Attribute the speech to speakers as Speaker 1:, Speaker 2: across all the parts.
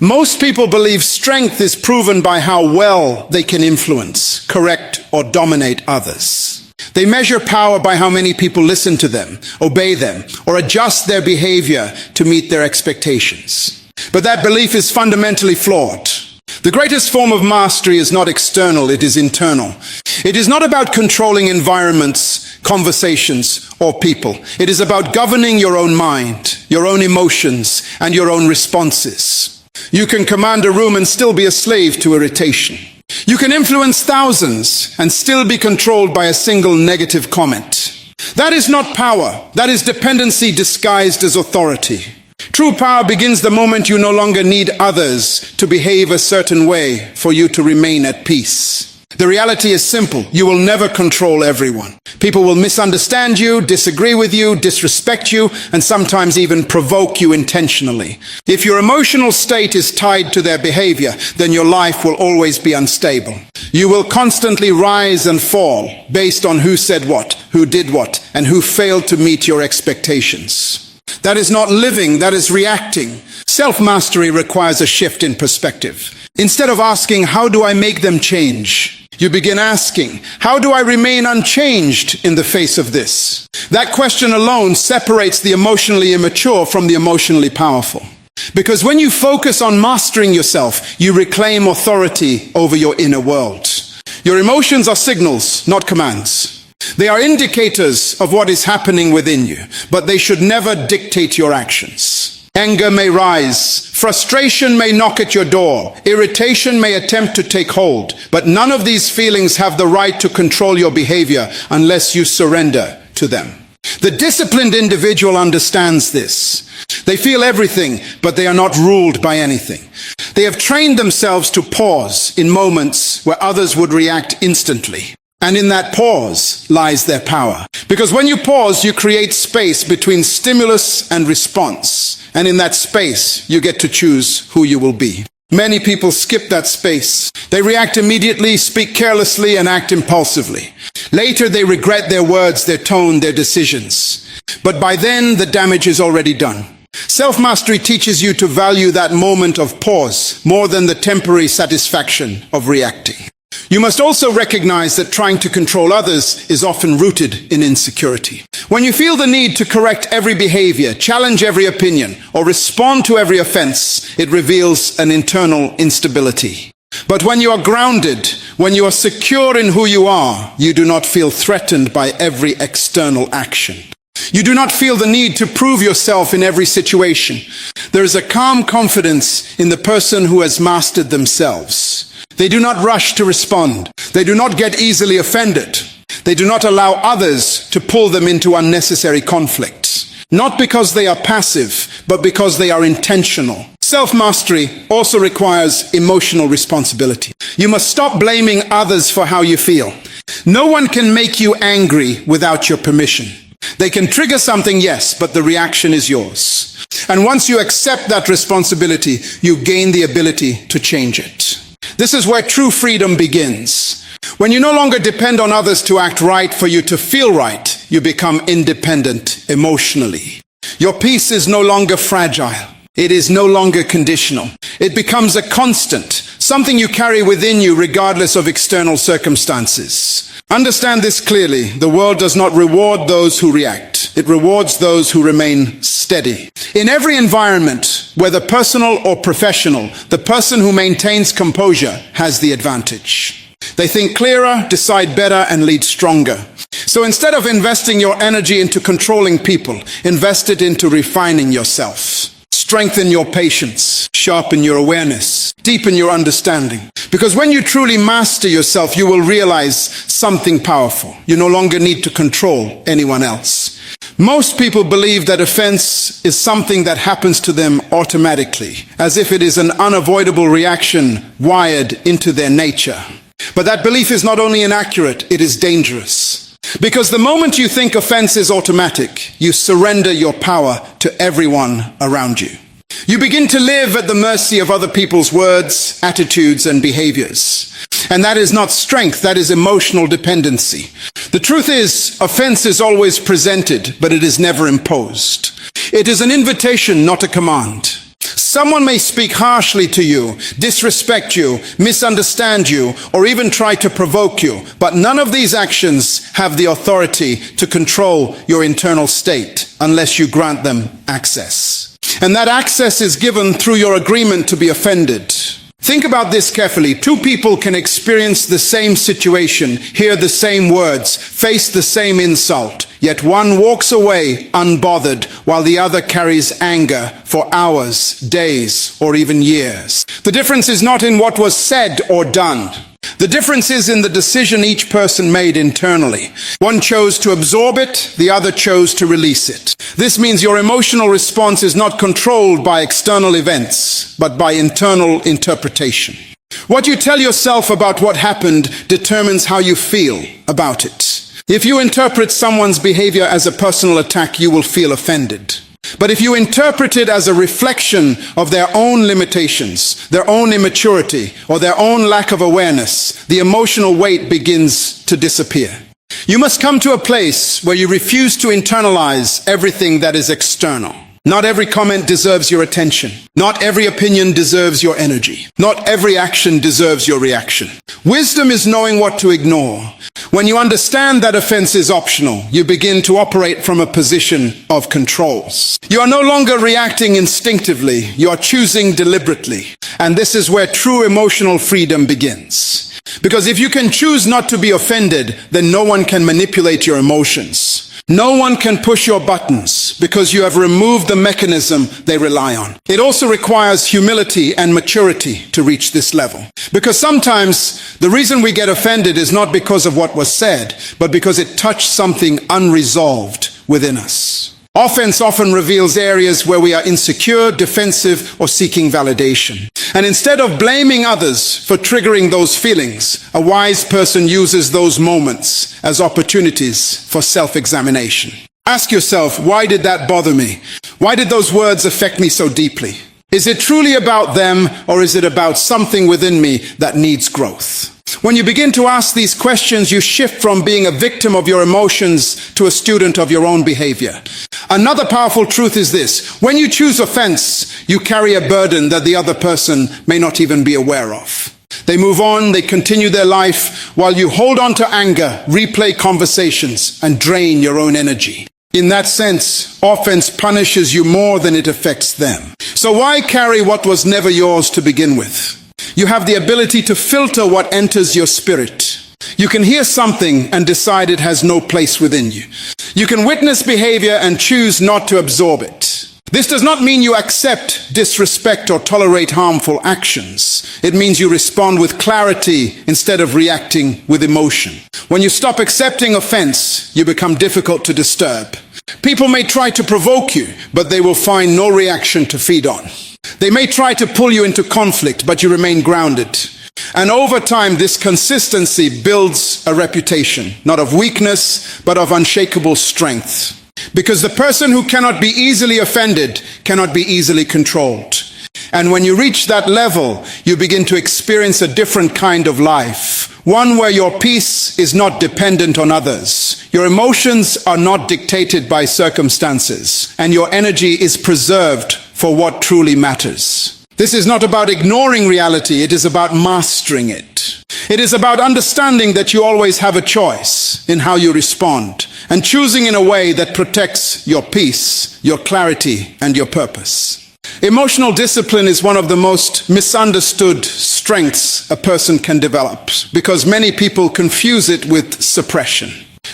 Speaker 1: Most people believe strength is proven by how well they can influence, correct, or dominate others. They measure power by how many people listen to them, obey them, or adjust their behavior to meet their expectations. But that belief is fundamentally flawed. The greatest form of mastery is not external, it is internal. It is not about controlling environments, conversations, or people. It is about governing your own mind, your own emotions, and your own responses. You can command a room and still be a slave to irritation. You can influence thousands and still be controlled by a single negative comment. That is not power. That is dependency disguised as authority. True power begins the moment you no longer need others to behave a certain way for you to remain at peace. The reality is simple. You will never control everyone. People will misunderstand you, disagree with you, disrespect you, and sometimes even provoke you intentionally. If your emotional state is tied to their behavior, then your life will always be unstable. You will constantly rise and fall based on who said what, who did what, and who failed to meet your expectations. That is not living, that is reacting. Self-mastery requires a shift in perspective. Instead of asking, how do I make them change? You begin asking, how do I remain unchanged in the face of this? That question alone separates the emotionally immature from the emotionally powerful. Because when you focus on mastering yourself, you reclaim authority over your inner world. Your emotions are signals, not commands. They are indicators of what is happening within you, but they should never dictate your actions. Anger may rise, frustration may knock at your door, irritation may attempt to take hold, but none of these feelings have the right to control your behavior unless you surrender to them. The disciplined individual understands this. They feel everything, but they are not ruled by anything. They have trained themselves to pause in moments where others would react instantly. And in that pause lies their power. Because when you pause, you create space between stimulus and response. And in that space, you get to choose who you will be. Many people skip that space. They react immediately, speak carelessly, and act impulsively. Later, they regret their words, their tone, their decisions. But by then, the damage is already done. Self-mastery teaches you to value that moment of pause more than the temporary satisfaction of reacting. You must also recognize that trying to control others is often rooted in insecurity. When you feel the need to correct every behavior, challenge every opinion, or respond to every offense, it reveals an internal instability. But when you are grounded, when you are secure in who you are, you do not feel threatened by every external action. You do not feel the need to prove yourself in every situation. There is a calm confidence in the person who has mastered themselves. They do not rush to respond. They do not get easily offended. They do not allow others to pull them into unnecessary conflicts. Not because they are passive, but because they are intentional. Self-mastery also requires emotional responsibility. You must stop blaming others for how you feel. No one can make you angry without your permission. They can trigger something, yes, but the reaction is yours. And once you accept that responsibility, you gain the ability to change it. This is where true freedom begins. When you no longer depend on others to act right for you to feel right, you become independent emotionally. Your peace is no longer fragile. It is no longer conditional. It becomes a constant, something you carry within you regardless of external circumstances. Understand this clearly. The world does not reward those who react. It rewards those who remain steady. In every environment, whether personal or professional, the person who maintains composure has the advantage. They think clearer, decide better, and lead stronger. So instead of investing your energy into controlling people, invest it into refining yourself. Strengthen your patience, sharpen your awareness, deepen your understanding. Because when you truly master yourself, you will realize something powerful. You no longer need to control anyone else. Most people believe that offense is something that happens to them automatically, as if it is an unavoidable reaction wired into their nature. But that belief is not only inaccurate, it is dangerous. Because the moment you think offense is automatic, you surrender your power to everyone around you. You begin to live at the mercy of other people's words, attitudes, and behaviors. And that is not strength, that is emotional dependency. The truth is, offense is always presented, but it is never imposed. It is an invitation, not a command. Someone may speak harshly to you, disrespect you, misunderstand you, or even try to provoke you, but none of these actions have the authority to control your internal state unless you grant them access. And that access is given through your agreement to be offended. Think about this carefully. Two people can experience the same situation, hear the same words, face the same insult, yet one walks away unbothered while the other carries anger for hours, days, or even years. The difference is not in what was said or done. The difference is in the decision each person made internally. One chose to absorb it, the other chose to release it. This means your emotional response is not controlled by external events, but by internal interpretation. What you tell yourself about what happened determines how you feel about it. If you interpret someone's behavior as a personal attack, you will feel offended. But if you interpret it as a reflection of their own limitations, their own immaturity, or their own lack of awareness, the emotional weight begins to disappear. You must come to a place where you refuse to internalize everything that is external. Not every comment deserves your attention. Not every opinion deserves your energy. Not every action deserves your reaction. Wisdom is knowing what to ignore. When you understand that offense is optional, you begin to operate from a position of control. You are no longer reacting instinctively, you are choosing deliberately. And this is where true emotional freedom begins. Because if you can choose not to be offended, then no one can manipulate your emotions. No one can push your buttons because you have removed the mechanism they rely on. It also requires humility and maturity to reach this level. Because sometimes the reason we get offended is not because of what was said, but because it touched something unresolved within us. Offense often reveals areas where we are insecure, defensive, or seeking validation. And instead of blaming others for triggering those feelings, a wise person uses those moments as opportunities for self-examination. Ask yourself, why did that bother me? Why did those words affect me so deeply? Is it truly about them, or is it about something within me that needs growth? When you begin to ask these questions, you shift from being a victim of your emotions to a student of your own behavior. Another powerful truth is this: when you choose offense, you carry a burden that the other person may not even be aware of. They move on, they continue their life, while you hold on to anger, replay conversations, and drain your own energy. In that sense, offense punishes you more than it affects them. So why carry what was never yours to begin with? You have the ability to filter what enters your spirit. You can hear something and decide it has no place within you. You can witness behavior and choose not to absorb it. This does not mean you accept disrespect or tolerate harmful actions. It means you respond with clarity instead of reacting with emotion. When you stop accepting offense, you become difficult to disturb. People may try to provoke you, but they will find no reaction to feed on. They may try to pull you into conflict, but you remain grounded. And over time, this consistency builds a reputation, not of weakness, but of unshakable strength. Because the person who cannot be easily offended cannot be easily controlled. And when you reach that level, you begin to experience a different kind of life. One where your peace is not dependent on others. Your emotions are not dictated by circumstances, and your energy is preserved for what truly matters. This is not about ignoring reality, it is about mastering it. It is about understanding that you always have a choice in how you respond, and choosing in a way that protects your peace, your clarity, and your purpose. Emotional discipline is one of the most misunderstood strengths a person can develop, because many people confuse it with suppression.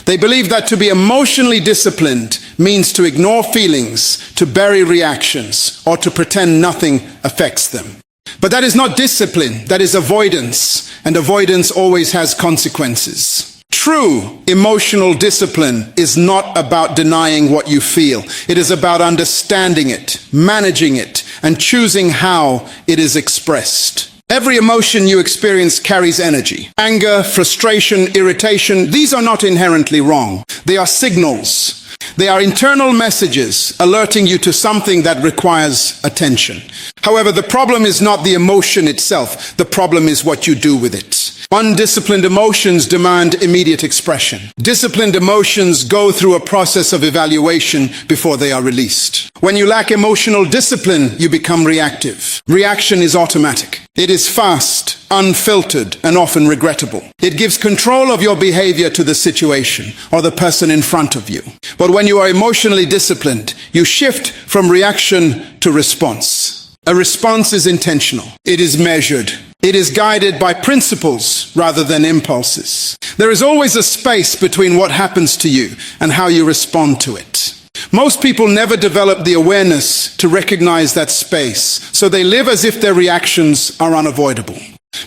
Speaker 1: They believe that to be emotionally disciplined means to ignore feelings, to bury reactions, or to pretend nothing affects them. But that is not discipline, that is avoidance, and avoidance always has consequences. True emotional discipline is not about denying what you feel. It is about understanding it, managing it, and choosing how it is expressed. Every emotion you experience carries energy. Anger, frustration, irritation, these are not inherently wrong. They are signals. They are internal messages alerting you to something that requires attention. However, the problem is not the emotion itself. The problem is what you do with it. Undisciplined emotions demand immediate expression. Disciplined emotions go through a process of evaluation before they are released. When you lack emotional discipline, you become reactive. Reaction is automatic. It is fast, unfiltered, and often regrettable. It gives control of your behavior to the situation or the person in front of you. But when you are emotionally disciplined, you shift from reaction to response. A response is intentional. It is measured. It is guided by principles rather than impulses. There is always a space between what happens to you and how you respond to it. Most people never develop the awareness to recognize that space, so they live as if their reactions are unavoidable.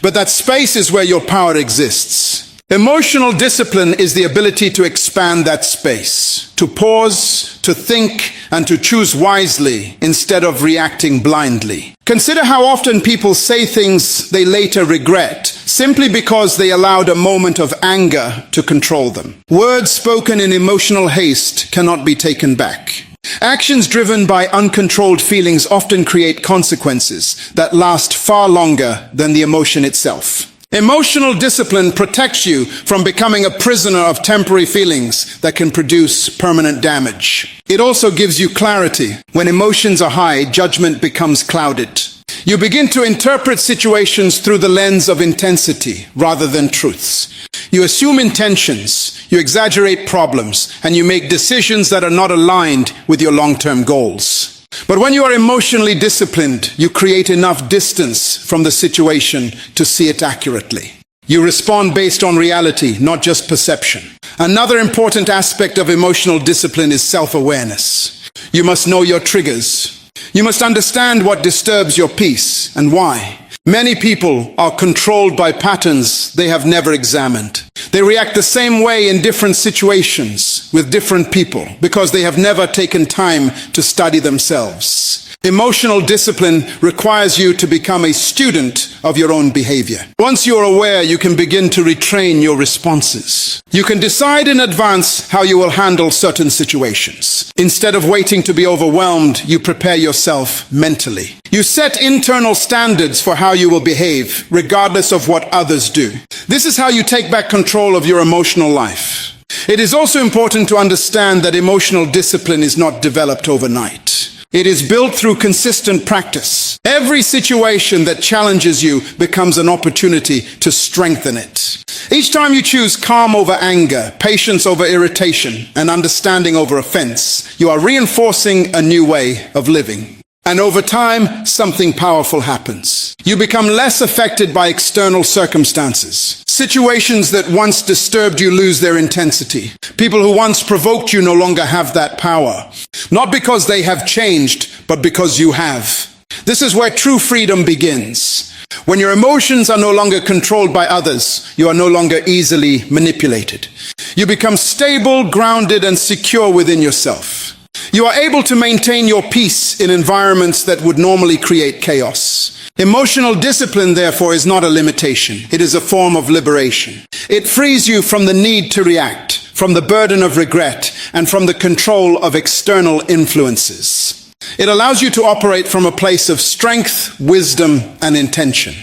Speaker 1: But that space is where your power exists. Emotional discipline is the ability to expand that space, to pause, to think, and to choose wisely instead of reacting blindly. Consider how often people say things they later regret simply because they allowed a moment of anger to control them. Words spoken in emotional haste cannot be taken back. Actions driven by uncontrolled feelings often create consequences that last far longer than the emotion itself. Emotional discipline protects you from becoming a prisoner of temporary feelings that can produce permanent damage. It also gives you clarity. When emotions are high, judgment becomes clouded. You begin to interpret situations through the lens of intensity rather than truths. You assume intentions, you exaggerate problems, and you make decisions that are not aligned with your long-term goals. But when you are emotionally disciplined, you create enough distance from the situation to see it accurately. You respond based on reality, not just perception. Another important aspect of emotional discipline is self-awareness. You must know your triggers. You must understand what disturbs your peace and why. Many people are controlled by patterns they have never examined. They react the same way in different situations with different people because they have never taken time to study themselves. Emotional discipline requires you to become a student of your own behavior. Once you are aware, you can begin to retrain your responses. You can decide in advance how you will handle certain situations. Instead of waiting to be overwhelmed, you prepare yourself mentally. You set internal standards for how you will behave, regardless of what others do. This is how you take back control of your emotional life. It is also important to understand that emotional discipline is not developed overnight. It is built through consistent practice. Every situation that challenges you becomes an opportunity to strengthen it. Each time you choose calm over anger, patience over irritation, and understanding over offense, you are reinforcing a new way of living. And over time, something powerful happens. You become less affected by external circumstances. Situations that once disturbed you lose their intensity. People who once provoked you no longer have that power. Not because they have changed, but because you have. This is where true freedom begins. When your emotions are no longer controlled by others, you are no longer easily manipulated. You become stable, grounded, and secure within yourself. You are able to maintain your peace in environments that would normally create chaos. Emotional discipline, therefore, is not a limitation. It is a form of liberation. It frees you from the need to react, from the burden of regret, and from the control of external influences. It allows you to operate from a place of strength, wisdom, and intention.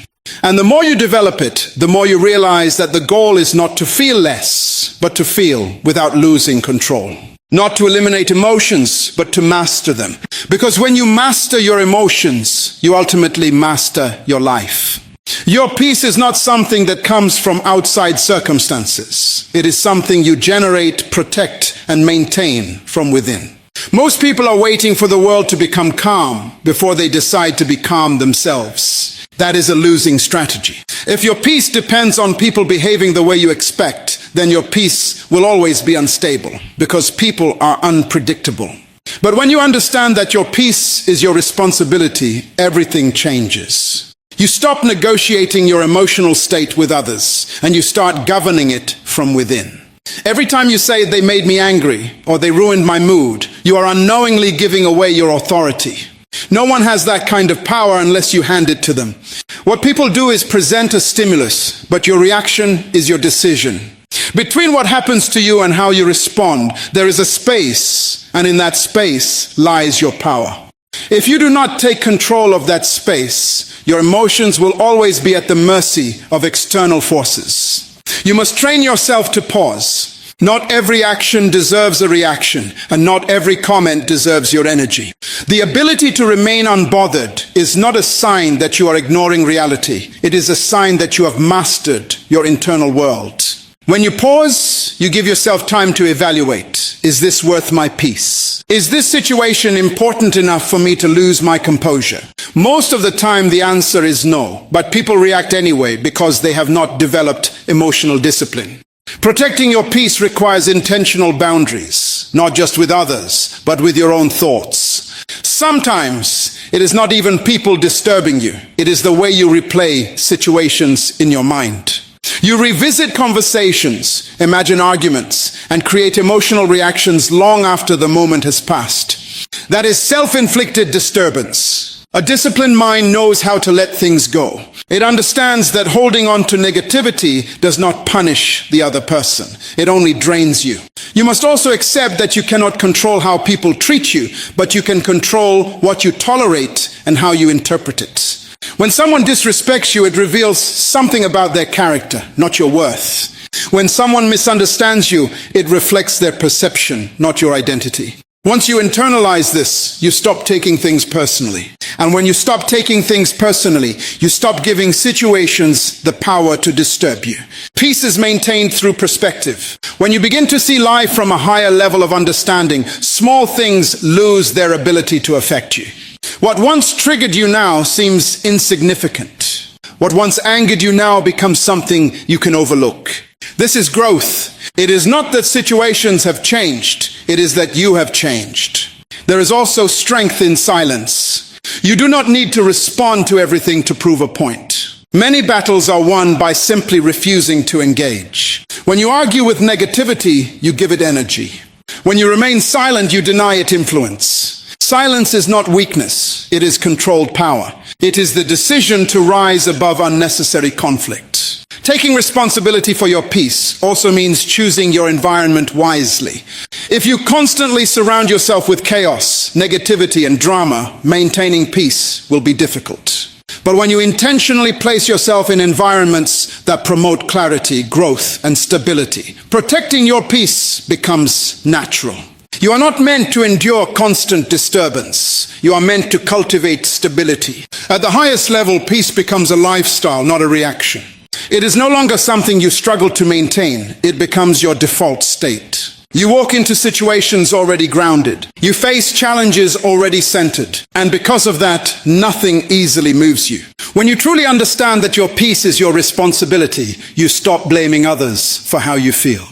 Speaker 1: And the more you develop it, the more you realize that the goal is not to feel less, but to feel without losing control. Not to eliminate emotions, but to master them. Because when you master your emotions, you ultimately master your life. Your peace is not something that comes from outside circumstances. It is something you generate, protect, and maintain from within. Most people are waiting for the world to become calm before they decide to be calm themselves. That is a losing strategy. If your peace depends on people behaving the way you expect, then your peace will always be unstable because people are unpredictable. But when you understand that your peace is your responsibility, everything changes. You stop negotiating your emotional state with others and you start governing it from within. Every time you say they made me angry or they ruined my mood, you are unknowingly giving away your authority. No one has that kind of power unless you hand it to them. What people do is present a stimulus, but your reaction is your decision. Between what happens to you and how you respond, there is a space, and in that space lies your power. If you do not take control of that space, your emotions will always be at the mercy of external forces. You must train yourself to pause. Not every action deserves a reaction, and not every comment deserves your energy. The ability to remain unbothered is not a sign that you are ignoring reality. It is a sign that you have mastered your internal world. When you pause, you give yourself time to evaluate. Is this worth my peace? Is this situation important enough for me to lose my composure? Most of the time, the answer is no, but people react anyway because they have not developed emotional discipline. Protecting your peace requires intentional boundaries, not just with others, but with your own thoughts. Sometimes it is not even people disturbing you. It is the way you replay situations in your mind. You revisit conversations, imagine arguments, and create emotional reactions long after the moment has passed. That is self-inflicted disturbance. A disciplined mind knows how to let things go. It understands that holding on to negativity does not punish the other person. It only drains you. You must also accept that you cannot control how people treat you, but you can control what you tolerate and how you interpret it. When someone disrespects you, it reveals something about their character, not your worth. When someone misunderstands you, it reflects their perception, not your identity. Once you internalize this, you stop taking things personally. And when you stop taking things personally, you stop giving situations the power to disturb you. Peace is maintained through perspective. When you begin to see life from a higher level of understanding, small things lose their ability to affect you. What once triggered you now seems insignificant. What once angered you now becomes something you can overlook. This is growth. It is not that situations have changed. It is that you have changed. There is also strength in silence. You do not need to respond to everything to prove a point. Many battles are won by simply refusing to engage. When you argue with negativity, you give it energy. When you remain silent, you deny it influence. Silence is not weakness. It is controlled power. It is the decision to rise above unnecessary conflict. Taking responsibility for your peace also means choosing your environment wisely. If you constantly surround yourself with chaos, negativity, and drama, maintaining peace will be difficult. But when you intentionally place yourself in environments that promote clarity, growth, and stability, protecting your peace becomes natural. You are not meant to endure constant disturbance. You are meant to cultivate stability. At the highest level, peace becomes a lifestyle, not a reaction. It is no longer something you struggle to maintain. It becomes your default state. You walk into situations already grounded. You face challenges already centered. And because of that, nothing easily moves you. When you truly understand that your peace is your responsibility, you stop blaming others for how you feel.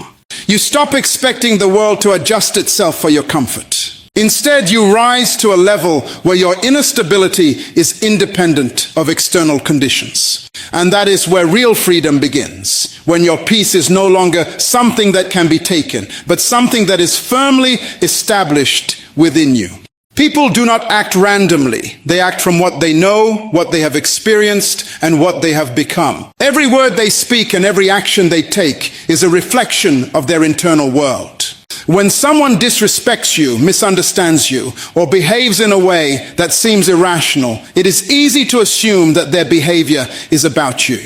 Speaker 1: You stop expecting the world to adjust itself for your comfort. Instead, you rise to a level where your inner stability is independent of external conditions. And that is where real freedom begins, when your peace is no longer something that can be taken, but something that is firmly established within you. People do not act randomly. They act from what they know, what they have experienced, and what they have become. Every word they speak and every action they take is a reflection of their internal world. When someone disrespects you, misunderstands you, or behaves in a way that seems irrational, it is easy to assume that their behavior is about you.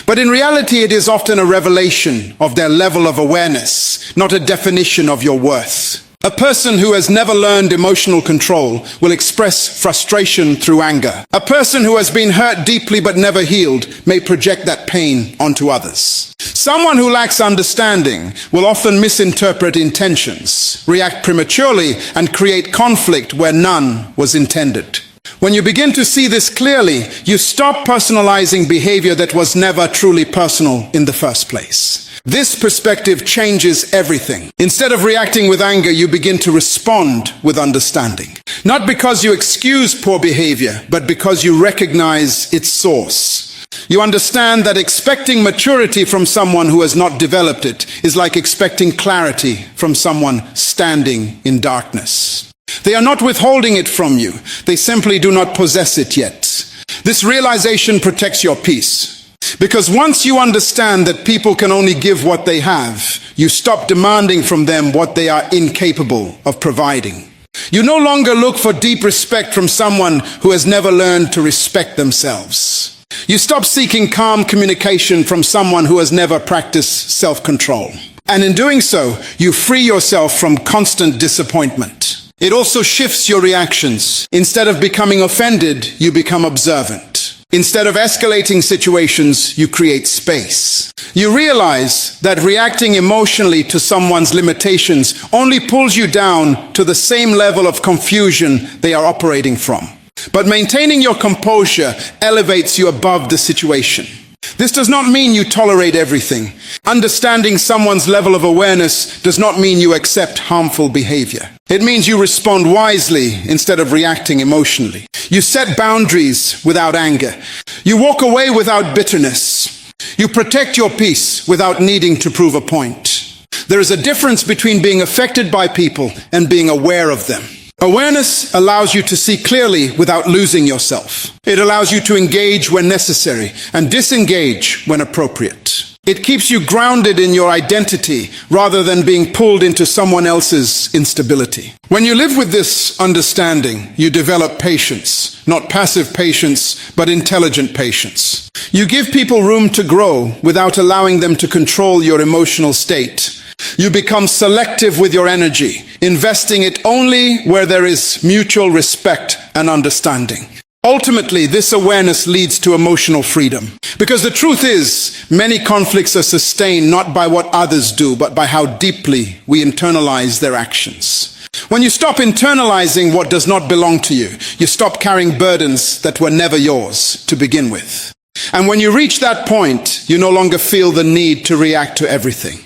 Speaker 1: But in reality, it is often a revelation of their level of awareness, not a definition of your worth. A person who has never learned emotional control will express frustration through anger. A person who has been hurt deeply but never healed may project that pain onto others. Someone who lacks understanding will often misinterpret intentions, react prematurely, and create conflict where none was intended. When you begin to see this clearly, you stop personalizing behavior that was never truly personal in the first place. This perspective changes everything. Instead of reacting with anger, you begin to respond with understanding. Not because you excuse poor behavior, but because you recognize its source. You understand that expecting maturity from someone who has not developed it is like expecting clarity from someone standing in darkness. They are not withholding it from you. They simply do not possess it yet. This realization protects your peace. Because once you understand that people can only give what they have, you stop demanding from them what they are incapable of providing. You no longer look for deep respect from someone who has never learned to respect themselves. You stop seeking calm communication from someone who has never practiced self-control. And in doing so, you free yourself from constant disappointment. It also shifts your reactions. Instead of becoming offended, you become observant. Instead of escalating situations, you create space. You realize that reacting emotionally to someone's limitations only pulls you down to the same level of confusion they are operating from. But maintaining your composure elevates you above the situation. This does not mean you tolerate everything. Understanding someone's level of awareness does not mean you accept harmful behavior. It means you respond wisely instead of reacting emotionally. You set boundaries without anger. You walk away without bitterness. You protect your peace without needing to prove a point. There is a difference between being affected by people and being aware of them. Awareness allows you to see clearly without losing yourself. It allows you to engage when necessary and disengage when appropriate. It keeps you grounded in your identity rather than being pulled into someone else's instability. When you live with this understanding, you develop patience, not passive patience, but intelligent patience. You give people room to grow without allowing them to control your emotional state. You become selective with your energy, investing it only where there is mutual respect and understanding. Ultimately, this awareness leads to emotional freedom. Because the truth is, many conflicts are sustained not by what others do, but by how deeply we internalize their actions. When you stop internalizing what does not belong to you, you stop carrying burdens that were never yours to begin with. And when you reach that point, you no longer feel the need to react to everything.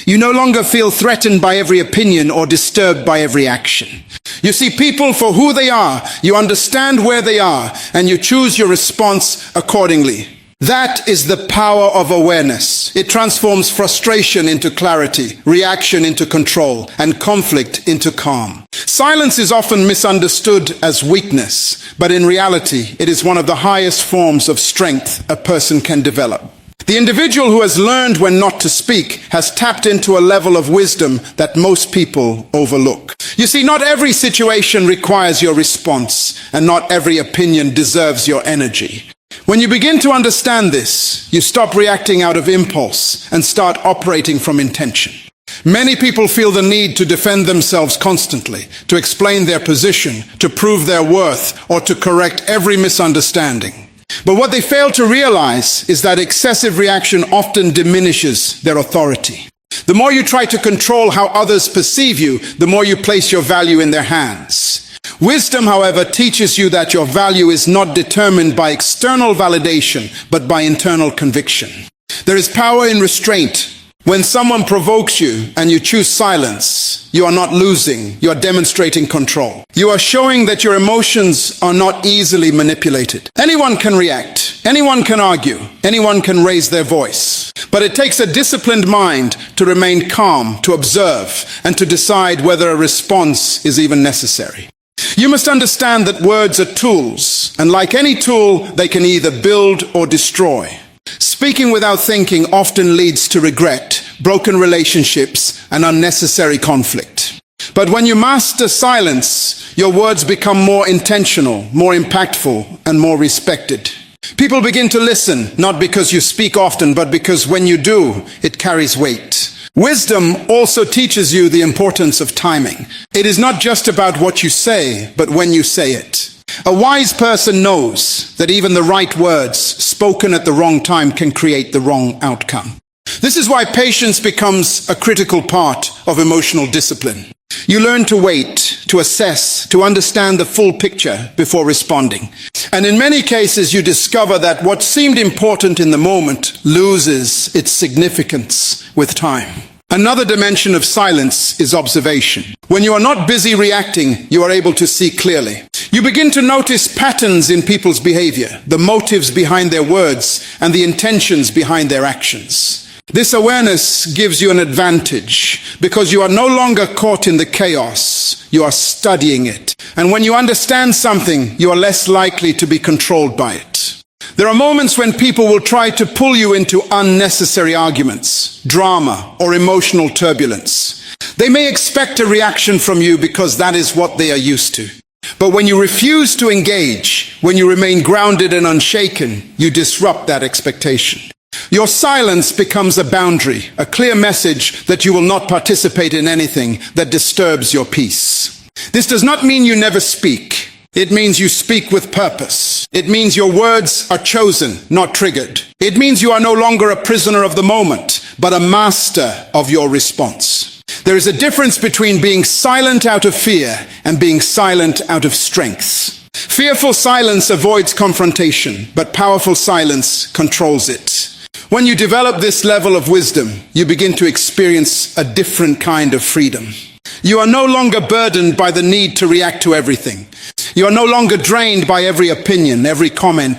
Speaker 1: You no longer feel threatened by every opinion or disturbed by every action. You see people for who they are, you understand where they are, and you choose your response accordingly. That is the power of awareness. It transforms frustration into clarity, reaction into control, and conflict into calm. Silence is often misunderstood as weakness, but in reality, it is one of the highest forms of strength a person can develop. The individual who has learned when not to speak has tapped into a level of wisdom that most people overlook. You see, not every situation requires your response, and not every opinion deserves your energy. When you begin to understand this, you stop reacting out of impulse and start operating from intention. Many people feel the need to defend themselves constantly, to explain their position, to prove their worth, or to correct every misunderstanding. But what they fail to realize is that excessive reaction often diminishes their authority. The more you try to control how others perceive you, the more you place your value in their hands. Wisdom, however, teaches you that your value is not determined by external validation, but by internal conviction. There is power in restraint. When someone provokes you and you choose silence, you are not losing, you are demonstrating control. You are showing that your emotions are not easily manipulated. Anyone can react, anyone can argue, anyone can raise their voice. But it takes a disciplined mind to remain calm, to observe, and to decide whether a response is even necessary. You must understand that words are tools, and like any tool, they can either build or destroy. Speaking without thinking often leads to regret, broken relationships, and unnecessary conflict. But when you master silence, your words become more intentional, more impactful, and more respected. People begin to listen, not because you speak often, but because when you do, it carries weight. Wisdom also teaches you the importance of timing. It is not just about what you say, but when you say it. A wise person knows that even the right words spoken at the wrong time can create the wrong outcome. This is why patience becomes a critical part of emotional discipline. You learn to wait, to assess, to understand the full picture before responding. And in many cases, you discover that what seemed important in the moment loses its significance with time. Another dimension of silence is observation. When you are not busy reacting, you are able to see clearly. You begin to notice patterns in people's behavior, the motives behind their words, and the intentions behind their actions. This awareness gives you an advantage because you are no longer caught in the chaos, you are studying it. And when you understand something, you are less likely to be controlled by it. There are moments when people will try to pull you into unnecessary arguments, drama, or emotional turbulence. They may expect a reaction from you because that is what they are used to. But when you refuse to engage, when you remain grounded and unshaken, you disrupt that expectation. Your silence becomes a boundary, a clear message that you will not participate in anything that disturbs your peace. This does not mean you never speak. It means you speak with purpose. It means your words are chosen, not triggered. It means you are no longer a prisoner of the moment, but a master of your response. There is a difference between being silent out of fear and being silent out of strength. Fearful silence avoids confrontation, but powerful silence controls it. When you develop this level of wisdom, you begin to experience a different kind of freedom. You are no longer burdened by the need to react to everything. You are no longer drained by every opinion, every comment,